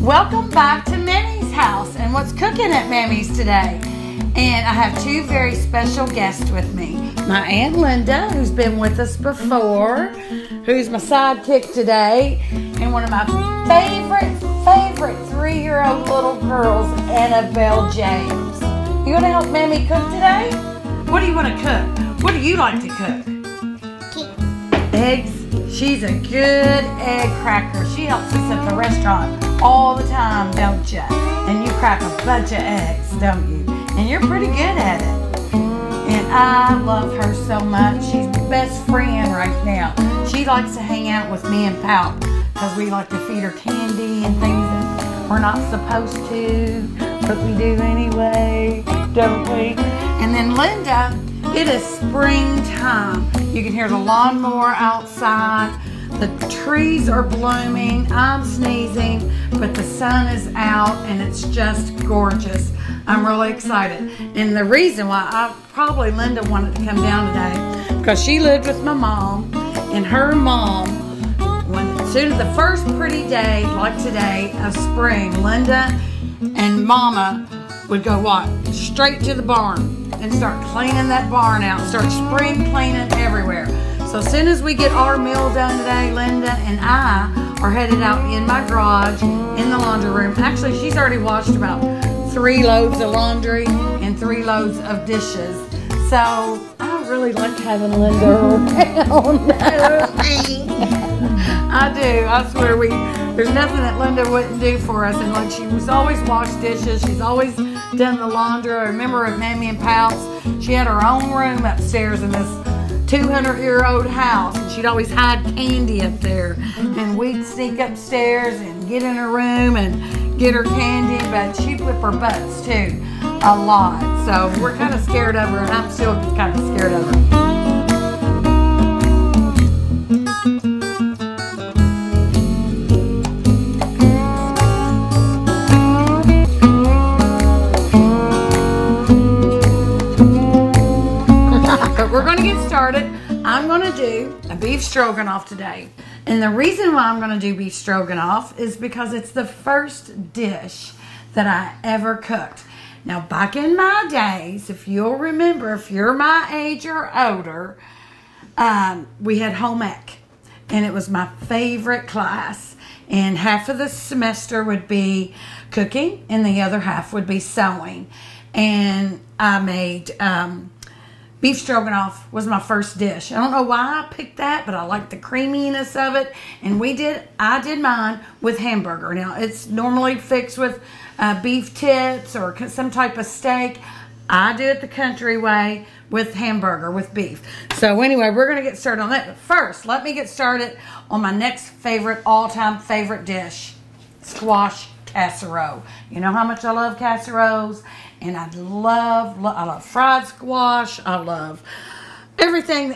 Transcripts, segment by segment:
Welcome back to Mammy's house and what's cooking at Mammy's today. And I have two very special guests with me. My Aunt Linda, who's been with us before, who's my sidekick today, and one of my favorite 3-year-old little girls, Annabelle James. You gonna help Mammy cook today? What do you want to cook? What do you like to cook? Eggs. She's a good egg cracker. She helps us at the restaurant all the time, don't you? And you crack a bunch of eggs, don't you? And you're pretty good at it. And I love her so much. She's the best friend right now. She likes to hang out with me and Pal because we like to feed her candy and things that we're not supposed to, but we do anyway, don't we? And then Linda, it is springtime. You can hear the lawnmower outside. The trees are blooming. I'm sneezing, but the sun is out and it's just gorgeous. I'm really excited. And the reason why Linda wanted to come down today, because she lived with my mom, and her mom, as soon as the first pretty day, like today, of spring, Linda and Mama would go what? Straight to the barn and start cleaning that barn out, start spring cleaning everywhere. So as soon as we get our meal done today, Linda and I are headed out in my garage, in the laundry room. Actually, she's already washed about 3 loads of laundry and 3 loads of dishes. So I really like having Linda around. I do. I swear there's nothing that Linda wouldn't do for us. And like she was always washed dishes. She's always done the laundry. I remember at Mammy and Pal's, she had her own room upstairs in this 200-year-old house, and she'd always hide candy up there, and we'd sneak upstairs and get in her room and get her candy, but she'd whip her butts too a lot. So we're kind of scared of her, and I'm still kind of scared of her. We're going to get started. I'm going to do a beef stroganoff today. And the reason why I'm going to do beef stroganoff is because it's the first dish that I ever cooked. Now, back in my days, if you'll remember, if you're my age or older, we had home ec. And it was my favorite class. And half of the semester would be cooking and the other half would be sewing. And I made... beef stroganoff was my first dish. I don't know why I picked that, but I like the creaminess of it. And I did mine with hamburger. Now, it's normally fixed with beef tips or some type of steak. I do it the country way with hamburger, with beef. So anyway, we're going to get started on that. But first, let me get started on my next all-time favorite dish, squash casserole. You know how much I love casseroles? And I love fried squash. I love everything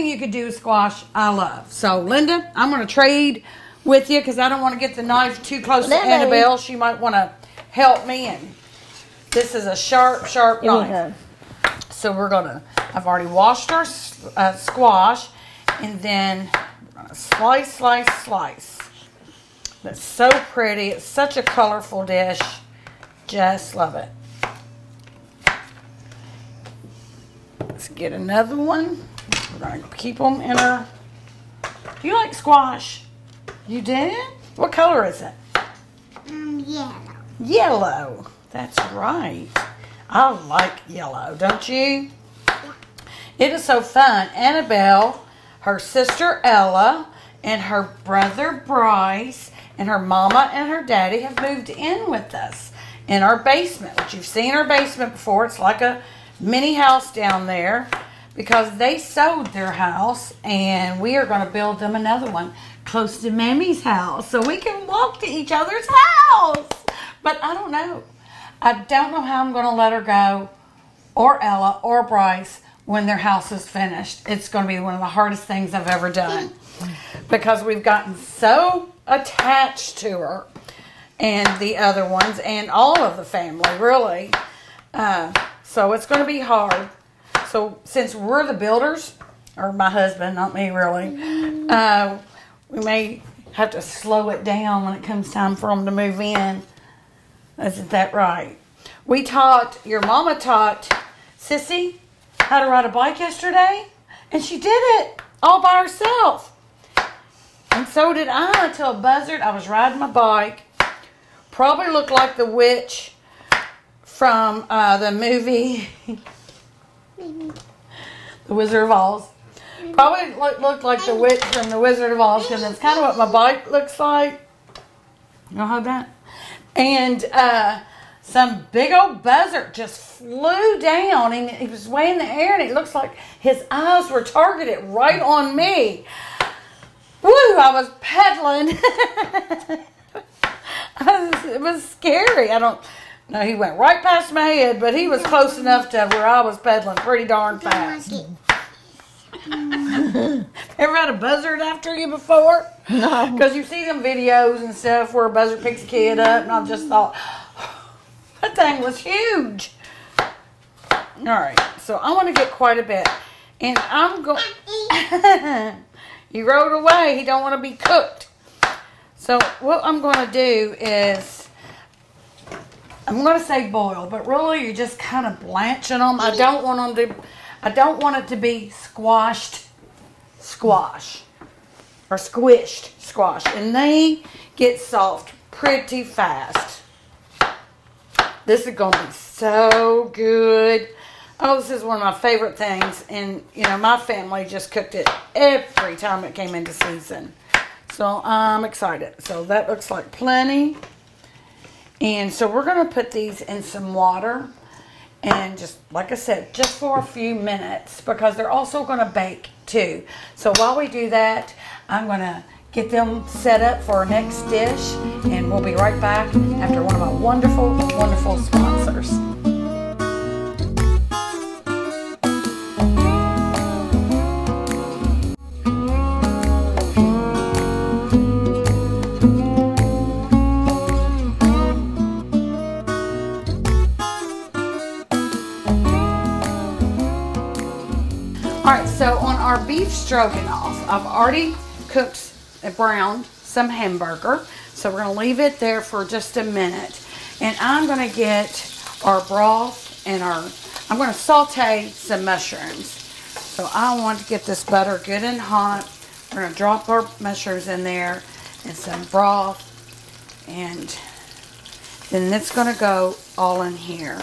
you could do with squash, I love. So, Linda, I'm going to trade with you because I don't want to get the knife too close to Annabelle. She might want to help me. And this is a sharp knife. So, I've already washed our squash. And then we're going to slice. That's so pretty. It's such a colorful dish. Just love it. Let's get another one. We're going to keep them in our... Do you like squash? You do? What color is it? Yellow. Yellow. That's right. I like yellow, don't you? Yeah. It is so fun. Annabelle, her sister Ella, and her brother Bryce, and her mama and her daddy have moved in with us in our basement, which you've seen our basement before. It's like a mini house down there because they sold their house and we are going to build them another one close to Mammy's house so we can walk to each other's house. But I don't know. I don't know how I'm going to let her go, or Ella or Bryce, when their house is finished. It's going to be one of the hardest things I've ever done because we've gotten so attached to her and the other ones and all of the family, really. So it's going to be hard. So since we're the builders, or my husband, not me really, we may have to slow it down when it comes time for them to move in. Isn't that right? Your mama taught Sissy how to ride a bike yesterday, and she did it all by herself. And so did I until a buzzard. I was riding my bike. Probably looked like the witch from the movie The Wizard of Oz. Probably looked like the witch from The Wizard of Oz, because that's kind of what my bike looks like. You know how that? And some big old buzzard just flew down, and he was way in the air, and it looks like his eyes were targeted right on me. Woo! I was pedaling. It was scary. I don't know. He went right past my head, but he was close enough to where I was pedaling pretty darn fast. Ever had a buzzard after you before? No. Because you see them videos and stuff where a buzzard picks a kid up, and I just thought, that thing was huge. All right, so I want to get quite a bit. And I'm going... He rode away. He don't want to be cooked. So what I'm going to do is... I'm going to say boil, but really you're just kind of blanching them. I don't want them to... I don't want it to be squashed squash. Or squished squash. And they get soft pretty fast. This is going to be so good. Oh, this is one of my favorite things. And, you know, my family just cooked it every time it came into season. So, I'm excited. So, that looks like plenty. And so, we're going to put these in some water. And just, like I said, just for a few minutes. Because they're also going to bake, too. So, while we do that, I'm going to get them set up for our next dish, and we'll be right back after one of my wonderful, wonderful sponsors. Alright, so on our beef stroganoff, I've already cooked browned some hamburger, so we're going to leave it there for just a minute, and I'm going to get our broth and I'm going to saute some mushrooms. So I want to get this butter good and hot. We're going to drop our mushrooms in there and some broth, and then it's going to go all in here.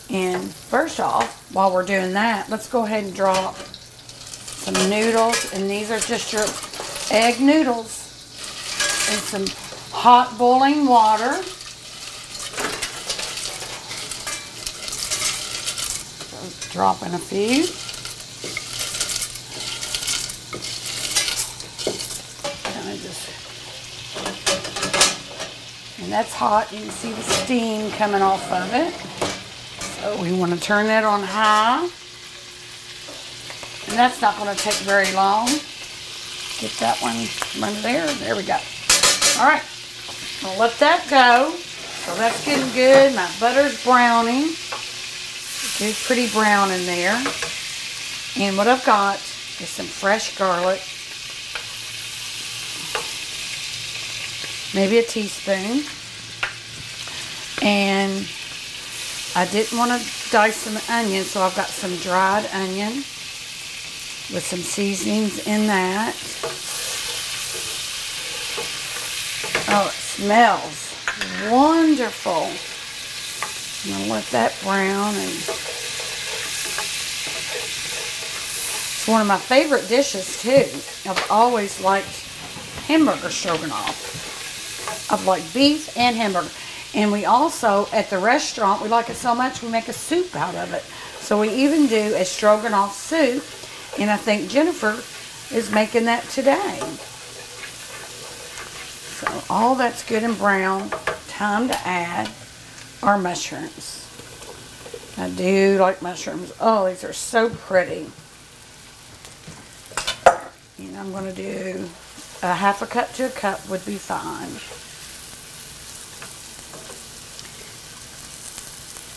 And first off, while we're doing that, let's go ahead and drop some noodles, and these are just your egg noodles in some hot boiling water. So drop in a few. And that's hot. You can see the steam coming off of it. So we want to turn that on high. And that's not going to take very long. Get that one under there. There we go. All right. I'll let that go. So that's getting good. My butter's browning. It's pretty brown in there. And what I've got is some fresh garlic. Maybe a teaspoon. And I didn't want to dice some onion, so I've got some dried onion with some seasonings in that. Oh, it smells wonderful. I'm going to let that brown. And it's one of my favorite dishes, too. I've always liked hamburger stroganoff. I've liked beef and hamburger. And we also, at the restaurant, we like it so much, we make a soup out of it. So we even do a stroganoff soup. And I think Jennifer is making that today. So all that's good and brown. Time to add our mushrooms. I do like mushrooms. Oh, these are so pretty. And I'm going to do a half a cup to a cup would be fine.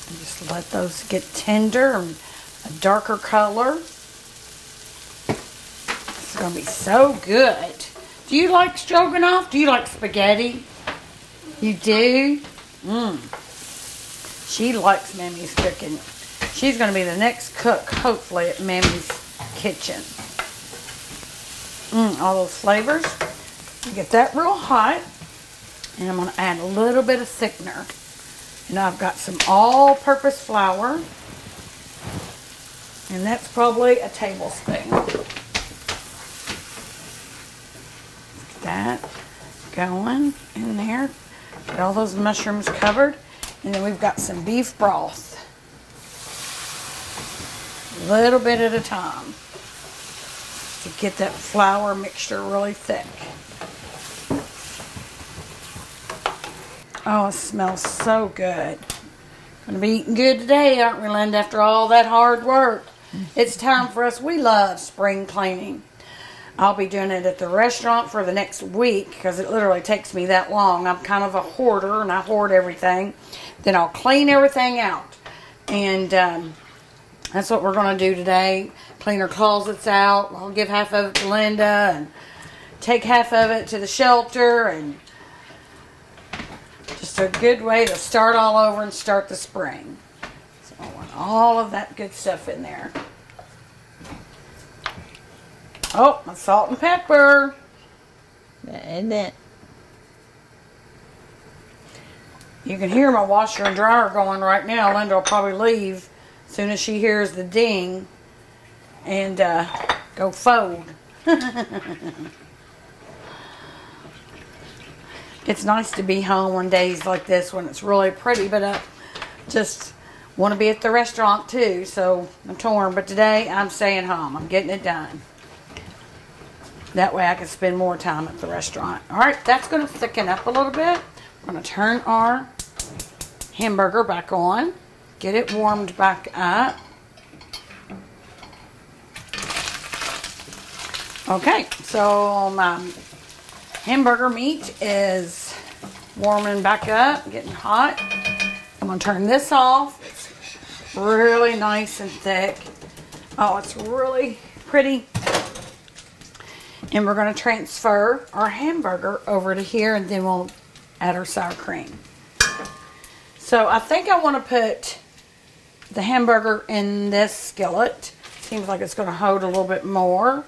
And just let those get tender and a darker color. It's going to be so good Do you like stroganoff? Do you like spaghetti? You do? She likes Mammy's cooking. She's going to be the next cook, hopefully, at Mammy's kitchen. All those flavors. Get that real hot. And I'm going to add a little bit of thickener. And I've got some all-purpose flour. And that's probably a tablespoon. Get that going in there. Get all those mushrooms covered. And then we've got some beef broth. A little bit at a time. To get that flour mixture really thick. Oh, it smells so good. Gonna be eating good today, aren't we, Linda, after all that hard work? It's time for us. We love spring cleaning. I'll be doing it at the restaurant for the next week because it literally takes me that long. I'm kind of a hoarder and I hoard everything. Then I'll clean everything out. And that's what we're going to do today. Clean our closets out. I'll give half of it to Linda and take half of it to the shelter. And just a good way to start all over and start the spring. So I want all of that good stuff in there. Oh, my salt and pepper. And then you can hear my washer and dryer going right now. Linda will probably leave as soon as she hears the ding and go fold. It's nice to be home on days like this when it's really pretty, but I just want to be at the restaurant too, so I'm torn. But today I'm staying home. I'm getting it done. That way I can spend more time at the restaurant. All right, that's going to thicken up a little bit. We're going to turn our hamburger back on. Get it warmed back up. Okay, so my hamburger meat is warming back up, getting hot. I'm going to turn this off. It's really nice and thick. Oh, it's really pretty. And we're going to transfer our hamburger over to here, and then we'll add our sour cream. So I think I want to put the hamburger in this skillet. Seems like it's going to hold a little bit more.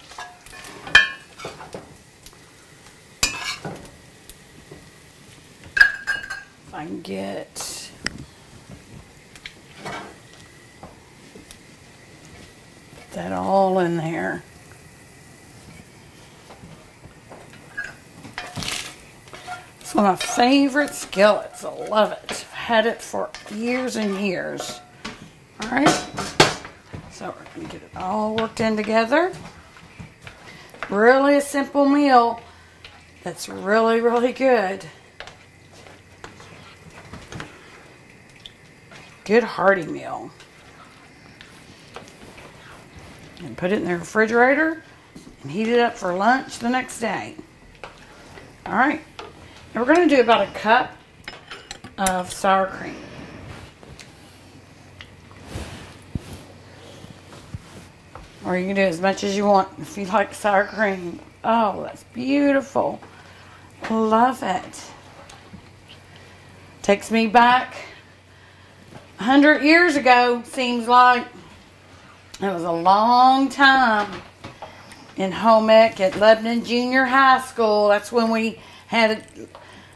If I can get that all in there. It's one of my favorite skillets. I love it. I've had it for years and years. Alright. So we're going to get it all worked in together. Really a simple meal that's really, really good. Good hearty meal. And put it in the refrigerator and heat it up for lunch the next day. Alright. And we're going to do about a cup of sour cream. Or you can do as much as you want if you like sour cream. Oh, that's beautiful. Love it. Takes me back 100 years ago, seems like. It was a long time in home ec at Lebanon Junior High School. That's when we had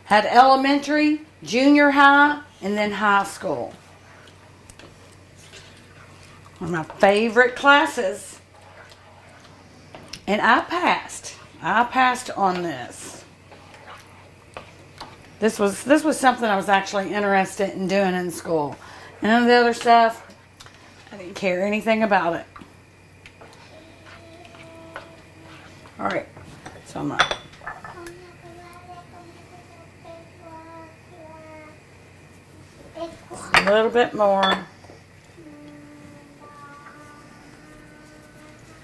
elementary, junior high, and then high school. One of my favorite classes. And I passed. I passed on this. This was something I was actually interested in doing in school. And none of the other stuff, I didn't care anything about it. Alright, so I'm not. A little bit more.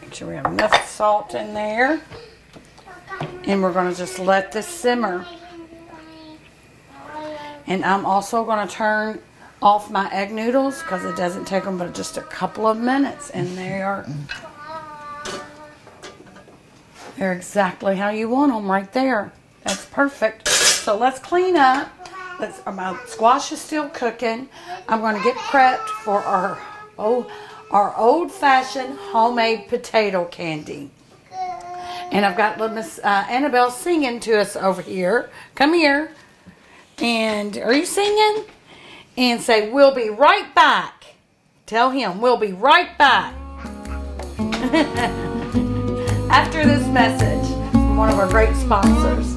Make sure we have enough salt in there. And we're going to just let this simmer. And I'm also going to turn off my egg noodles because it doesn't take them but just a couple of minutes. And They're exactly how you want them right there. That's perfect. So let's clean up. My squash is still cooking. I'm going to get prepped for our old-fashioned homemade potato candy. And I've got little Miss Annabelle singing to us over here. Come here. And are you singing? And say, we'll be right back. Tell him, we'll be right back. After this message from one of our great sponsors.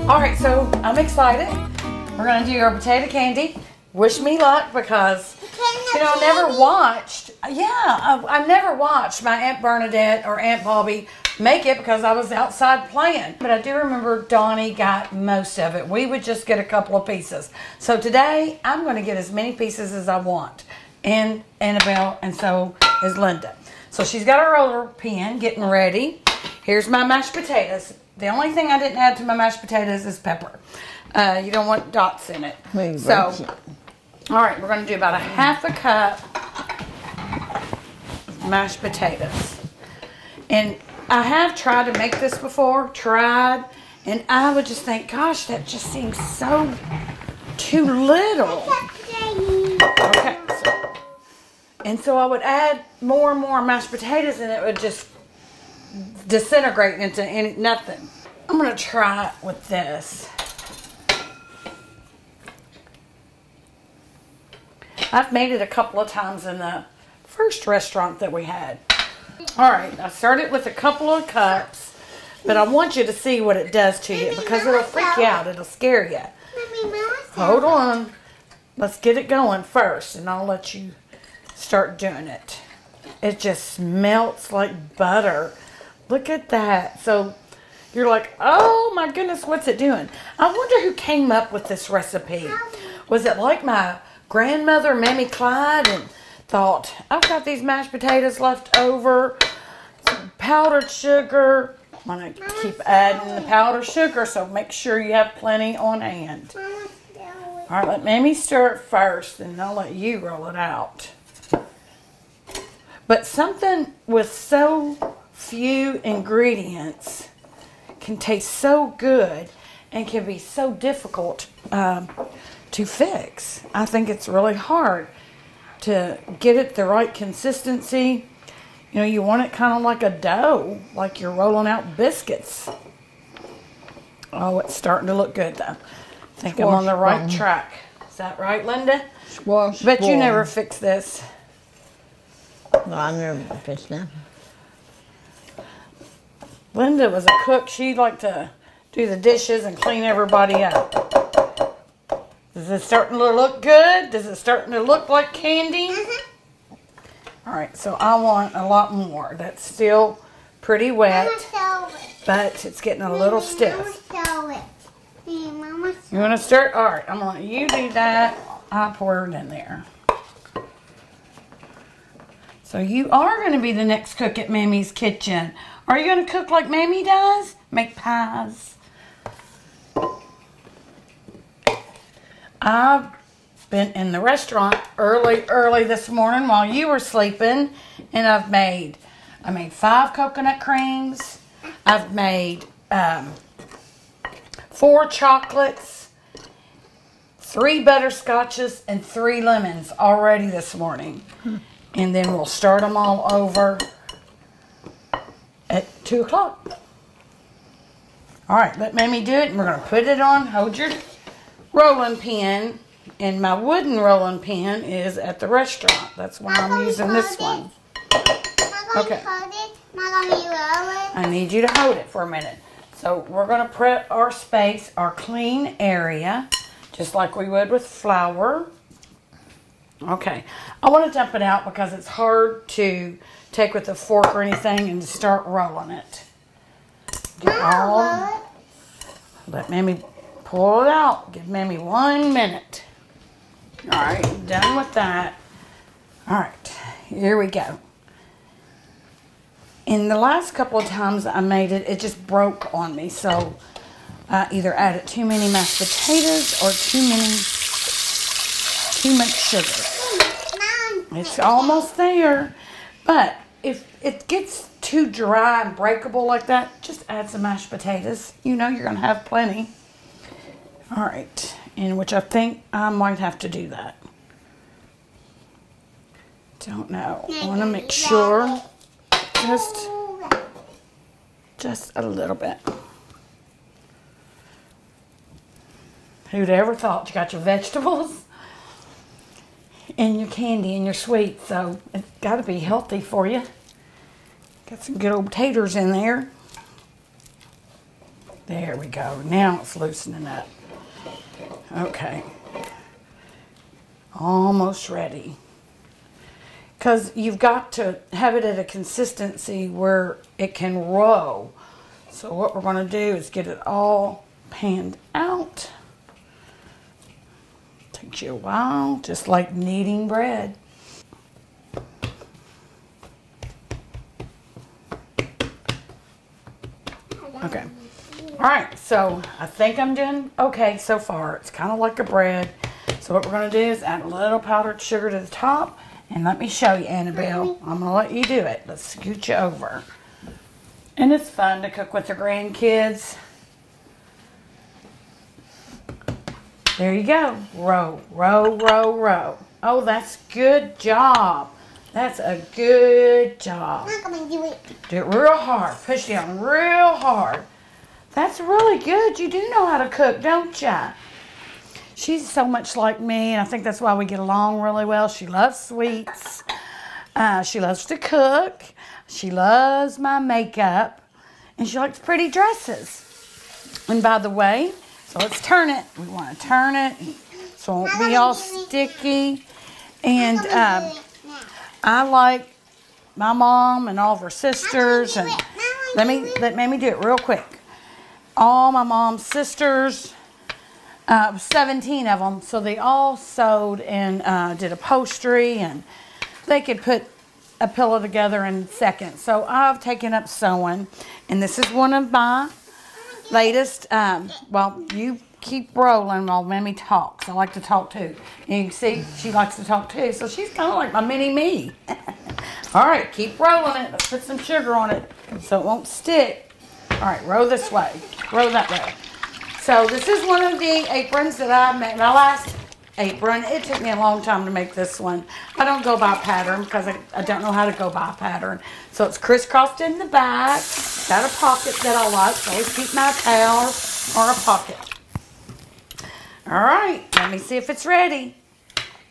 Alright, so I'm excited. We're going to do our potato candy. Wish me luck because, you know, I never watched my Aunt Bernadette or Aunt Bobby make it because I was outside playing. But I do remember Donnie got most of it. We would just get a couple of pieces. So today, I'm going to get as many pieces as I want. And Annabelle, and so is Linda. So she's got her roller pin getting ready. Here's my mashed potatoes. The only thing I didn't add to my mashed potatoes is pepper. You don't want dots in it. So, all right, we're going to do about a half a cup of mashed potatoes. And I have tried to make this before, and I would just think, gosh, that just seems so too little. Okay, so I would add more and more mashed potatoes, and it would just disintegrate into nothing. I'm going to try it with this. I've made it a couple of times in the first restaurant that we had. Alright, I started with a couple of cups, but I want you to see what it does to you because it'll freak you out. It'll scare you. Hold on. Let's get it going first, and I'll let you start doing it. It just melts like butter. Look at that. So you're like, oh my goodness, what's it doing? I wonder who came up with this recipe. Was it like my grandmother, Mammy Clyde, and thought, I've got these mashed potatoes left over, some powdered sugar. I'm going to keep adding the powdered sugar, so make sure you have plenty on hand. All right, let Mammy stir it first, and I'll let you roll it out. But something with so few ingredients can taste so good and can be so difficult to fix. I think it's really hard to get it the right consistency. You know, you want it kind of like a dough, like you're rolling out biscuits. Oh, it's starting to look good though. I think I'm on the right track. Is that right, Linda? Squash. Bet you never fixed this. No, I never fixed that. Linda was a cook. She liked to do the dishes and clean everybody up. Is it starting to look good? Is it starting to look like candy? All right, so I want a lot more. That's still pretty wet, but it's getting a little stiff. You want to start? All right, I'm going to let you do that. I'll pour it in there. So you are going to be the next cook at Mammy's kitchen. Are you going to cook like Mammy does? Make pies? I've been in the restaurant early this morning while you were sleeping, and I made 5 coconut creams. I've made 4 chocolates, 3 butterscotches, and 3 lemons already this morning. And then we'll start them all over at 2 o'clock. All right, let Mammy do it, and we're going to put it on. Hold your rolling pin, and my wooden rolling pin is at the restaurant. That's why I'm using this one. Okay. I need you to hold it for a minute. So we're going to prep our space, our clean area, just like we would with flour. Okay. I want to dump it out because it's hard to take with a fork or anything and start rolling it. Let Mammy pull it out. Give Mammy 1 minute. All right, done with that. All right, here we go. And the last couple of times I made it, it just broke on me. So I either added too many mashed potatoes or too much sugar. It's almost there. But if it gets too dry and breakable like that, just add some mashed potatoes. You know you're going to have plenty. All right. And which I think I might have to do that. Don't know. I want to make sure. Just a little bit. Who'd ever thought you got your vegetables and your candy and your sweets, so it's got to be healthy for you. Got some good old taters in there. There we go. Now it's loosening up. Okay. Almost ready. Because you've got to have it at a consistency where it can roll. So what we're going to do is get it all panned out. Takes you a while, just like kneading bread. Okay. All right, so I think I'm doing okay so far. It's kind of like a bread. So what we're going to do is add a little powdered sugar to the top. And let me show you, Annabelle. I'm going to let you do it. Let's scoot you over. And it's fun to cook with the grandkids. There you go. Row, row, row, row. Oh, that's good job. That's a good job. I'm going to do it. Do it real hard. Push down real hard. That's really good. You do know how to cook, don't you? She's so much like me, and I think that's why we get along really well. She loves sweets. She loves to cook. She loves my makeup. And she likes pretty dresses. And by the way, so let's turn it. We want to turn it so it won't be all sticky. And I like my mom and all of her sisters. And let Mammy do it real quick. All my mom's sisters. 17 of them, so they all sewed and did upholstery, and they could put a pillow together in seconds. So I've taken up sewing, and this is one of my latest. Well, you keep rolling while Mammy talks. I like to talk too. And you can see she likes to talk too, so she's kind of like my mini me. All right, keep rolling it. Let's put some sugar on it so it won't stick. All right, roll this way, roll that way. So this is one of the aprons that I made. My last apron. It took me a long time to make this one. I don't go by pattern because I don't know how to go by pattern. So it's crisscrossed in the back. Got a pocket that I like. So I always keep my towel or a pocket. All right. Let me see if it's ready.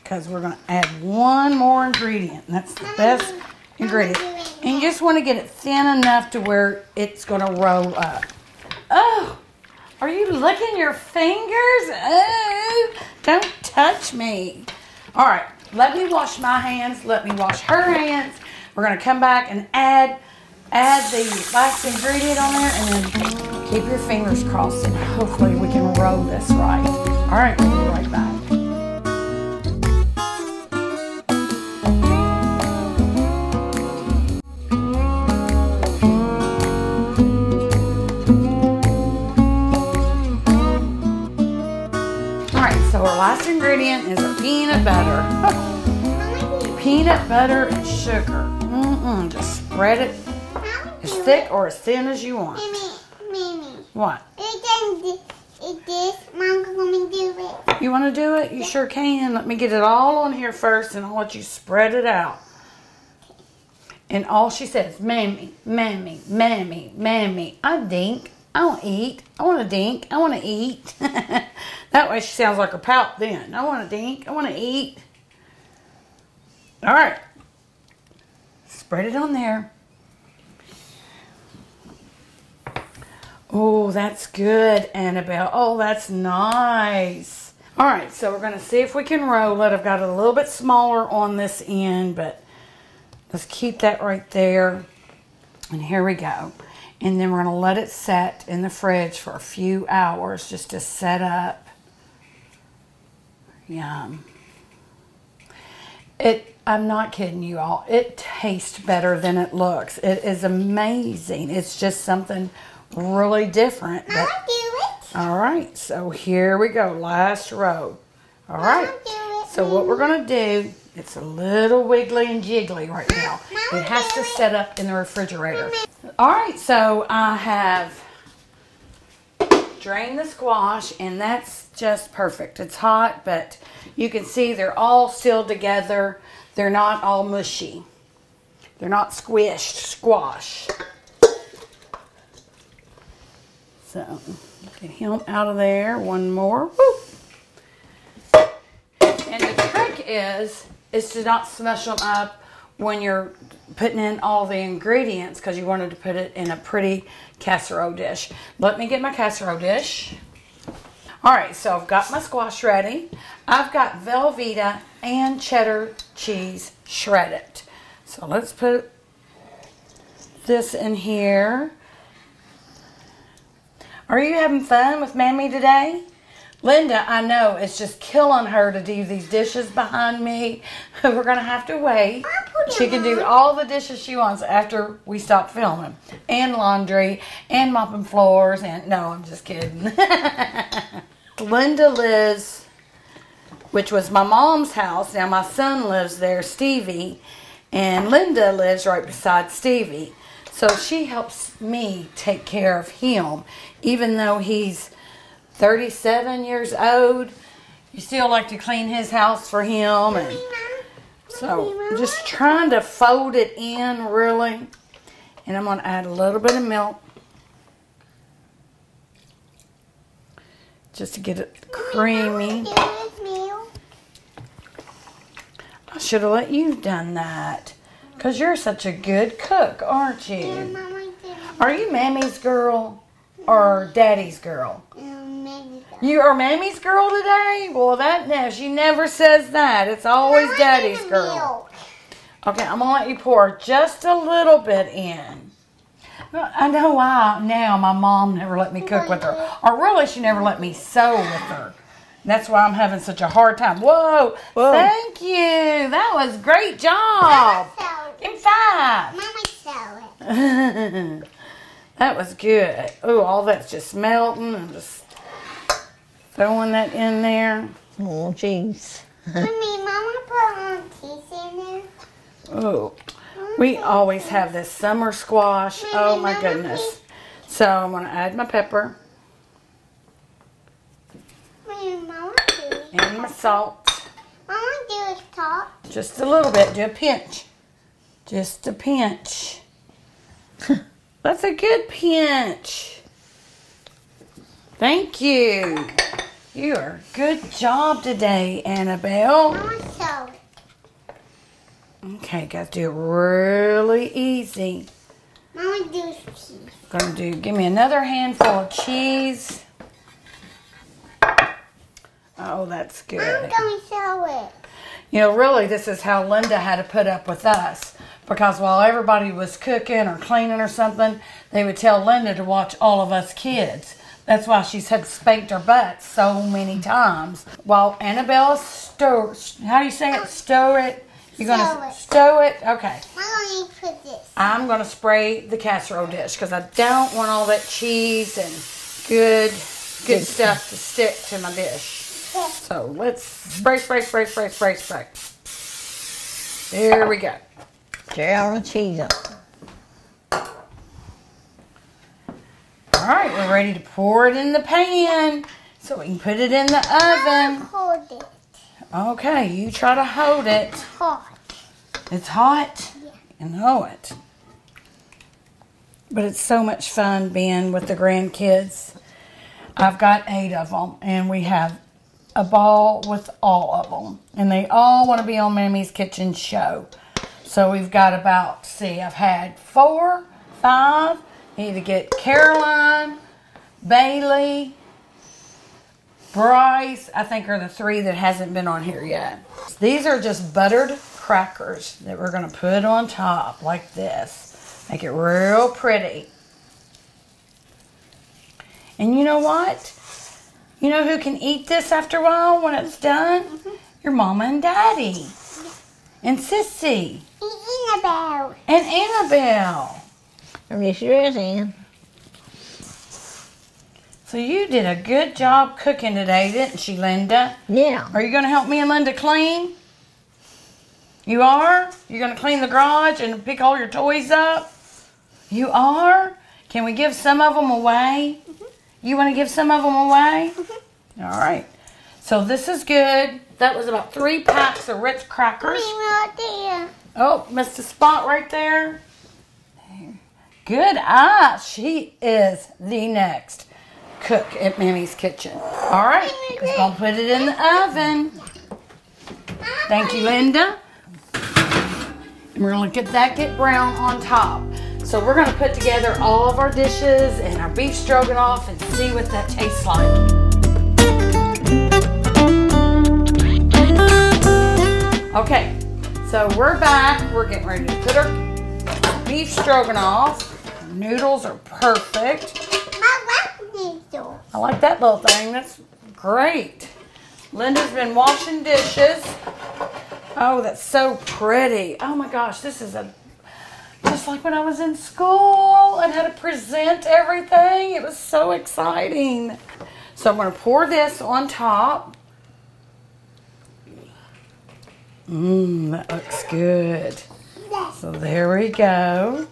Because we're going to add one more ingredient. And that's the best ingredient. And you just want to get it thin enough to where it's going to roll up. Oh! Are you licking your fingers? Oh, don't touch me. All right, let me wash my hands. Let me wash her hands. We're going to come back and add the last ingredient on there, and then keep your fingers crossed, and hopefully we can roll this right. All right, we'll be right back. So our last ingredient is our peanut butter. Peanut butter and sugar. Just spread it as thick or as thin as you want. Mammy. What? Mom, come do it. You want to do it? You sure can. Let me get it all on here first, and I'll let you spread it out. And all she says, Mammy, Mammy, Mammy, Mammy. I dink. I want to eat. I want to dink. I want to eat. That way she sounds like her pout then. I want to dink. I want to eat. All right. Spread it on there. Oh, that's good, Annabelle. Oh, that's nice. All right, so we're going to see if we can roll it. I've got it a little bit smaller on this end, but let's keep that right there. And here we go. And then we're going to let it set in the fridge for a few hours just to set up. Yum. I'm not kidding you all. It tastes better than it looks. It is amazing. It's just something really different. Mama, do it. All right, so here we go. Last row. All right. Mama, do it. So what we're going to do, it's a little wiggly and jiggly right now. It has to set up in the refrigerator. All right, so I have drained the squash, and that's just perfect. It's hot, but you can see they're all still together. They're not all mushy. They're not squished squash. So, get him out of there. One more. Woo. And the trick is to not smush them up when you're putting in all the ingredients, because you wanted to put it in a pretty casserole dish. Let me get my casserole dish. All right, so I've got my squash ready. I've got Velveeta and cheddar cheese shredded. So let's put this in here. Are you having fun with Mammy today? Linda, I know, it's just killing her to do these dishes behind me. We're going to have to wait. She can do all the dishes she wants after we stop filming. And laundry, and mopping floors, and... No, I'm just kidding. Linda lives, which was my mom's house. Now my son lives there, Stevie. And Linda lives right beside Stevie. So she helps me take care of him. Even though he's 37 years old, you still like to clean his house for him. And so I'm just trying to fold it in really. And I'm going to add a little bit of milk, just to get it creamy. I should have let you done that, because you're such a good cook, aren't you? Are you Mammy's girl or Daddy's girl? You are Mammy's girl today? Well, no, she never says that. It's always Daddy's girl. Okay, I'm going to let you pour just a little bit in. I know why now my mom never let me cook with her. Or really, she never let me sew with her. That's why I'm having such a hard time. Whoa. Thank you. That was a great job. Give me 5. Mama sew it. That was good. Oh, all that's just melting and just throwing that in there. Oh, jeez. Mommy, Mama put on cheese in there. Oh, we always have this summer squash. Oh, my goodness. So I'm going to add my pepper. Mama, do it. And my salt. Mama, do it top. Just a little bit. Do a pinch. Just a pinch. That's a good pinch. Thank you. You are good job today, Annabelle. Mama sew it. Okay, got to do it really easy. Mama, do cheese. Give me another handful of cheese. Oh, that's good. I'm going to sew it. You know, really, this is how Linda had to put up with us. Because while everybody was cooking or cleaning or something, they would tell Linda to watch all of us kids. That's why she's had spanked her butt so many times. While Annabelle how do you say it? Stow it? You're going to stow it? Okay. I'm going to put this. I'm going to spray the casserole dish because I don't want all that cheese and good stuff to stick to my dish. So let's spray. There we go. Stir all the cheese up. All right, we're ready to pour it in the pan so we can put it in the oven. Hold it. Okay, you try to hold it. It's hot. It's hot? Yeah. You know it. But it's so much fun being with the grandkids. I've got 8 of them, and we have a ball with all of them. And they all want to be on Mammy's Kitchen show. So we've got about, I've had 4, 5. Need to get Caroline, Bailey, Bryce, I think are the 3 that hasn't been on here yet. These are just buttered crackers that we're going to put on top like this. Make it real pretty. And you know what? You know who can eat this after a while when it's done? Your mama and daddy. And Sissy. And Annabelle. And Annabelle. Yes, yours, Ann. So you did a good job cooking today, didn't she, Linda? Yeah. Are you going to help me and Linda clean? You are? You're going to clean the garage and pick all your toys up? You are? Can we give some of them away? You want to give some of them away? All right. So this is good. That was about 3 packs of Ritz crackers. Right there. Oh, missed a spot right there. Good eye. She is the next cook at Mammy's Kitchen. All right. We're going to put it in the oven. Thank you, Linda. And we're going to get brown on top. So we're going to put together all of our dishes and our beef stroganoff and see what that tastes like. Okay, so we're back. We're getting ready to put our beef stroganoff. Our noodles are perfect. I like noodles. I like that little thing. That's great. Linda's been washing dishes. Oh, that's so pretty. Oh my gosh, this is just like when I was in school and had to present everything. It was so exciting. So I'm going to pour this on top. That looks good. So there we go.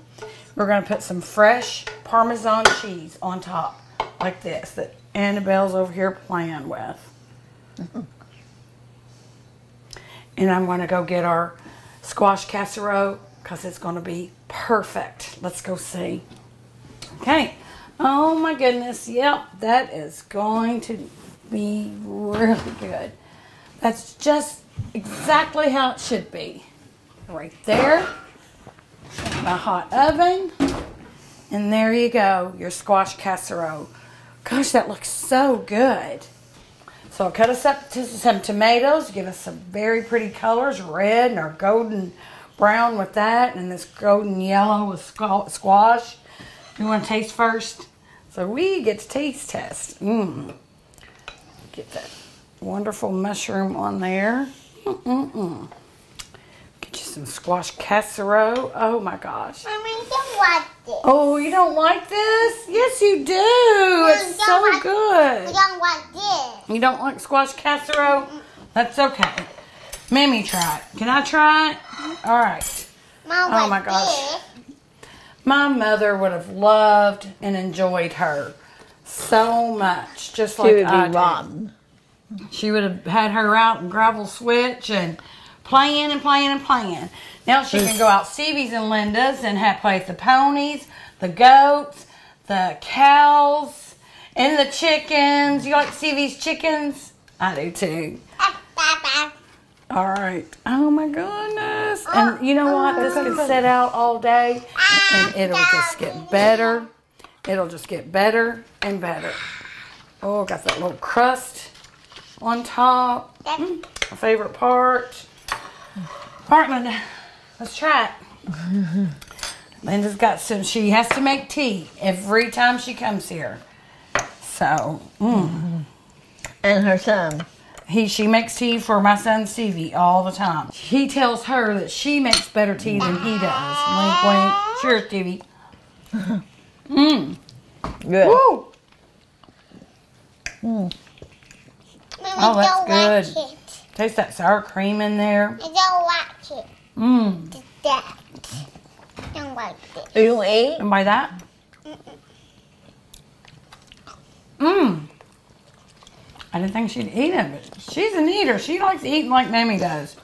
We're going to put some fresh Parmesan cheese on top, like this, that Annabelle's over here playing with. And I'm going to go get our squash casserole because it's going to be perfect. Let's go see. Okay. Oh my goodness. Yep, that is going to be really good. That's just exactly how it should be. Right there. My hot oven. And there you go, your squash casserole. Gosh, that looks so good. So I'll cut us up to some tomatoes, give us some very pretty colors, red and our golden brown with that, and this golden yellow with squash. You want to taste first? So we get to taste test. Get that wonderful mushroom on there. Get you some squash casserole. Oh my gosh. Mommy, I don't like this. Oh, you don't like this? Yes, you do. It's so good. I don't like this. You don't like squash casserole? That's okay. Mammy, try it. Can I try it? All right. Mom, Oh my gosh. My mother would have loved and enjoyed her so much, just like She would I be did. rotten. She would have had her out and gravel switch and playing and playing and playing. Now she can go out Stevie's and Linda's and play with the ponies, the goats, the cows, and the chickens. You like Stevie's chickens? I do too. All right. Oh my goodness. And you know what? This can sit out all day and it'll just get better. It'll just get better and better. Oh, got that little crust on top. My favorite part. All right, Linda. Let's try it. Linda's got some. She has to make tea every time she comes here. So, And her son. She makes tea for my son Stevie all the time. He tells her that she makes better tea than he does. Wink, wink. Cheers, Stevie. Good. Woo! Mommy, Oh, that's don't good. like it. Taste that sour cream in there. I don't like it. That. I don't like it. You don't eat? And by that? I didn't think she'd eat it, but she's an eater. She likes eating like Mammy does.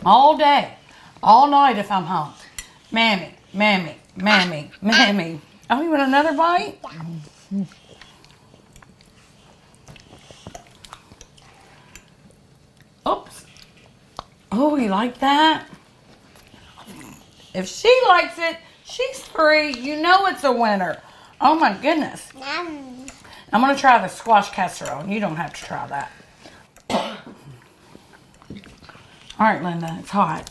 All day. All night if I'm home. Mammy, Mammy, Mammy, Mammy. Oh, you want another bite? Oops. Oh, you like that? If she likes it, she's 3. You know it's a winner. Oh my goodness. I'm going to try the squash casserole. You don't have to try that. All right, Linda, it's hot.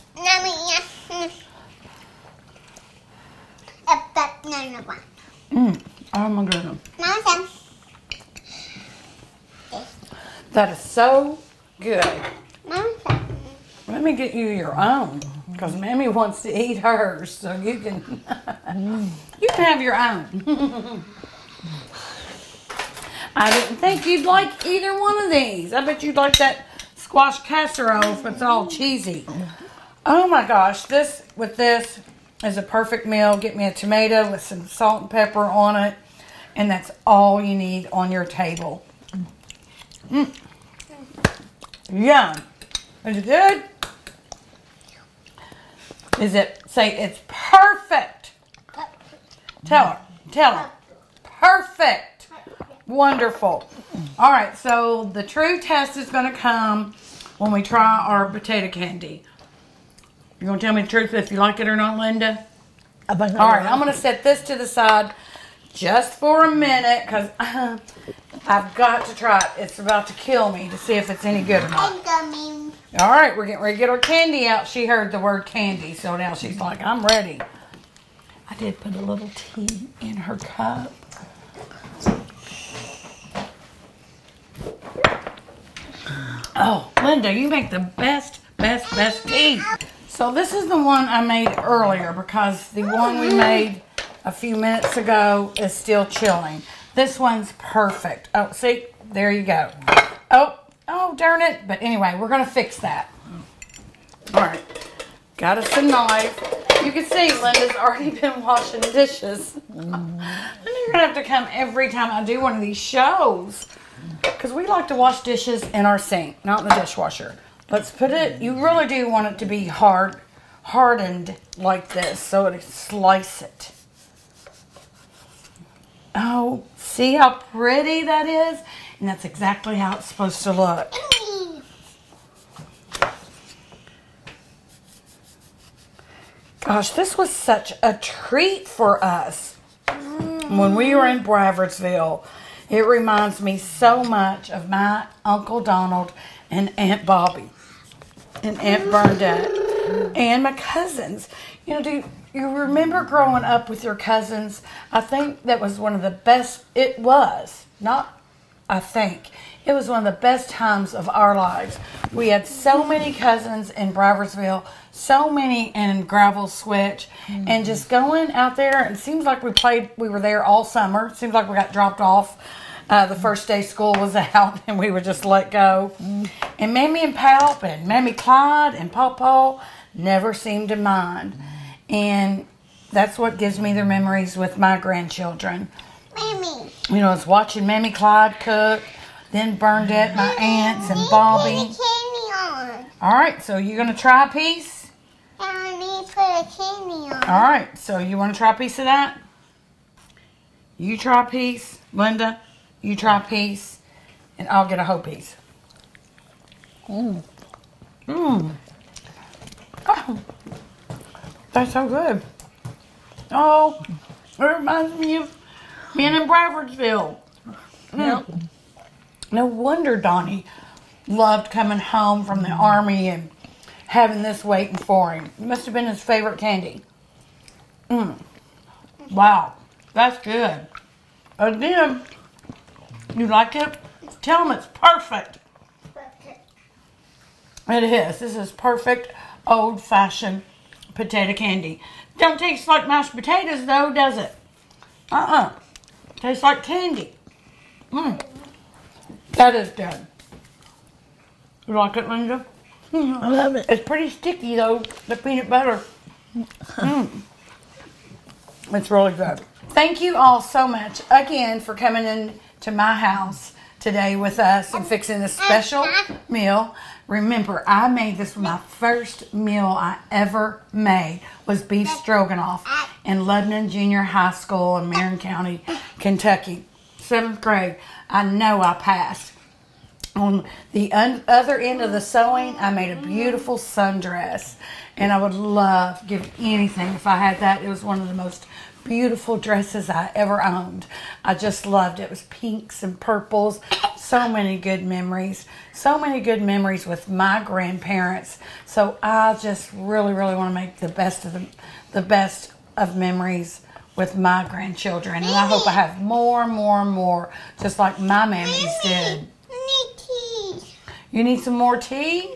Oh my goodness. That is so good. Let Let me get you your own, because Mammy wants to eat hers, so you can you can have your own. I didn't think you'd like either one of these. I bet you'd like that squash casserole if it's all cheesy. Oh my gosh, this is a perfect meal. Get me a tomato with some salt and pepper on it, and that's all you need on your table. Yum. Is it good? Say it's perfect. Tell her. Perfect. Wonderful. All right, so the true test is going to come when we try our potato candy. You going to tell me the truth if you like it or not, Linda? All right, I'm going to set this to the side just for a minute because I've got to try it. It's about to kill me to see if it's any good or not. All right, we're getting ready to get our candy out. She heard the word candy, so now she's like, I'm ready. I did put a little tea in her cup. Oh, Linda, you make the best tea. So this is the one I made earlier because the one we made a few minutes ago is still chilling. This one's perfect. Oh, see? There you go. Oh, darn it. But anyway, we're going to fix that. All right. Got us a knife. You can see Linda's already been washing dishes. And you're going to have to come every time I do one of these shows. Because we like to wash dishes in our sink, not in the dishwasher. Let's put it, you really do want it to be hardened like this so it slice it. Oh, see how pretty that is? And that's exactly how it's supposed to look. Gosh, this was such a treat for us when we were in Bravertsville. It reminds me so much of my Uncle Donald and Aunt Bobby and Aunt Bernadette and my cousins. You know, do you remember growing up with your cousins? I think that was one of the best, it was one of the best times of our lives. We had so many cousins in Bravertsville, so many in Gravel Switch, and just going out there, and it seems like we were there all summer. It seems like we got dropped off the first day school was out, and we were just let go. And Mammy and Palp and Mammy Clyde and Paw never seemed to mind. And that's what gives me the memories with my grandchildren. Mammy. You know, it's watching Mammy Clyde cook, then Bernadette, my aunts, and Bobby. Put a candy on. All right, so you're going to try a piece? I need to put a candy on. All right, so you want to try a piece of that? You try a piece, Linda. You try a piece, and I'll get a whole piece. Oh, that's so good. Oh, it reminds me of being in Bravertsville. Yep. No wonder Donnie loved coming home from the army and having this waiting for him. It must have been his favorite candy. Wow, that's good. Again, you like it? Tell them it's perfect. It is. This is perfect old-fashioned potato candy. Don't taste like mashed potatoes, though, does it? Tastes like candy. That is good. You like it, Linda? I love it. It's pretty sticky, though, the peanut butter. It's really good. Thank you all so much, again, for coming in to my house today with us and fixing this special meal. Remember, I made this my first meal I ever made was beef stroganoff in Lebanon Junior High School in Marion County, Kentucky. 7th grade. I know I passed. On the other end of the sewing, I made a beautiful sundress. And I would love, give anything if I had that. It was one of the most beautiful dresses I ever owned. I just loved it. It was pinks and purples. So many good memories. So many good memories with my grandparents. So I just really, really want to make the best of memories with my grandchildren. And I hope I have more and more and more, just like my mammies did. I need tea. You need some more tea?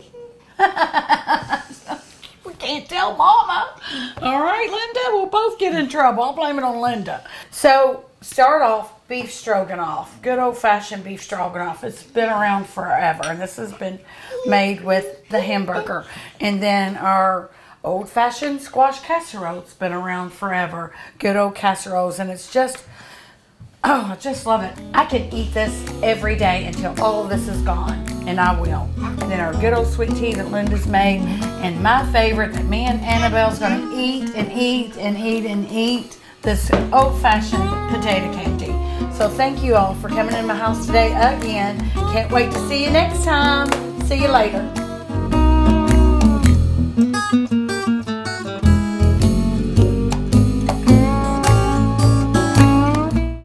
We can't tell Mama. All right, Linda, we'll both get in trouble. I'll blame it on Linda. So, start off beef stroganoff. Good old-fashioned beef stroganoff. It's been around forever, and this has been made with the hamburger. And then our old-fashioned squash casserole. It's been around forever. Good old casseroles, and it's just, oh, I just love it. I can eat this every day until all of this is gone, and I will. And then our good old sweet tea that Linda's made, and my favorite that me and Annabelle's going to eat and eat and eat and eat, this old-fashioned potato candy. So thank you all for coming in my house today again. Can't wait to see you next time. See you later.